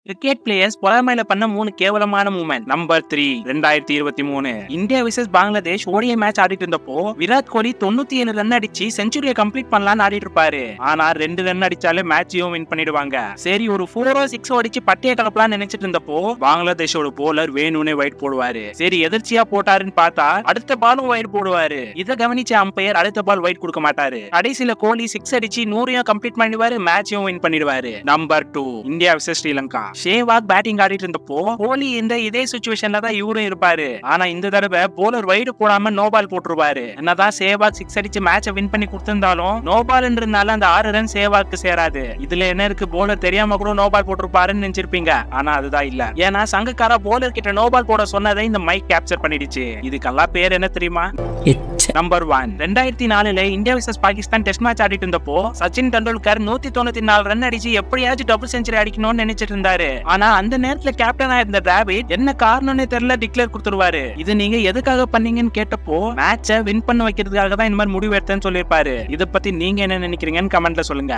Cricket players பொறாமையில பண்ண 3 கேவலமான moment. Number 3 2023 India vs Bangladesh ODI match ஆடிட்டு இருந்தப்போ விராட் கோலி 97 ரன் அடிச்சு செஞ்சுரியை கம்ப்ளீட் பண்ணலாம்னு ஆடிட்டு இருப்பாரு. ஆனா 2 ரன் அடிச்சாலே மேட்சையும் வின் பண்ணிடுவாங்க. சரி ஒரு 4 6 அடிச்சு பட்டைய கலப்பலாம்னு நினைச்சிட்டு இருந்தப்போ பங்களாதேஷோட போலர் வேணும்னே வைட் போடுவாரு. சரி எதிர்ச்சியா போட்டாருன்னு பார்த்தா அடுத்த பாலும் வைட் போடுவாரு. இதை கவனிச்ச அம்பையர் அடுத்த பால் வைட் கொடுக்க மாட்டாரு. கடைசியில கோலி 6 அடிச்சு 100 கம்ப்ளீட் பண்ணிடுவாரு, மேட்சையும் வின் பண்ணிடுவாரு. Number 2 India vs Sri Lanka. Sehwag batting ஆடிட்டு இருந்தப்போ கோலி இதே சிச்சுவேஷன்ல தான் இவரும் இருப்பாரு. ஆனா இந்த தடவை போலர் வைடு போடாம நோ பால் போட்டுருவாரு. என்னதான் சேவாக் 6 அடிச்சு மேட்சை வின் பண்ணி கொடுத்திருந்தாலும் நோ பால் இருந்தாலும் அந்த 6 ரன் சேவாக்கு சேராது. இதுல என்ன இருக்கு, போலர் தெரியாம கூட நோ பால் போட்டிருப்பாருன்னு நினைச்சிருப்பீங்க. ஆனா அதுதான் இல்ல. ஏன்னா சங்கக்காரா போலர் கிட்ட நோ பால் போட சொன்னதை இந்த மைக் கேப்சர் பண்ணிடுச்சு. இதுக்கெல்லாம் பேர் என்ன தெரியுமா? Number 1 2004 India vs Pakistan test match ஆடிட்டு இருந்தப்போ சச்சின் டெண்டுல்கர் 194 ரன் அடிச்சு எப்படியாச்சும் டபுள் செஞ்சுரி அடிக்கணும்னு நினைச்சிட்டு இருந்தாரு. ஆனா அந்த நேரத்துல கேப்டனா இருந்த டிராவிட் என்ன காரணம்னே தெரியல டிக்ளேர் கொடுத்துருவாரு. இது நீங்க எதுக்காக பண்ணீங்கன்னு கேட்டப்போ மேட்சை வின் பண்ண வைக்கிறதுக்காக தான் இந்த மாதிரி முடிவு எடுத்தேன்னு சொல்லியிருப்பாரு. இதை பத்தி நீங்க என்ன நினைக்கிறீங்கன்னு கமெண்ட்ல சொல்லுங்க.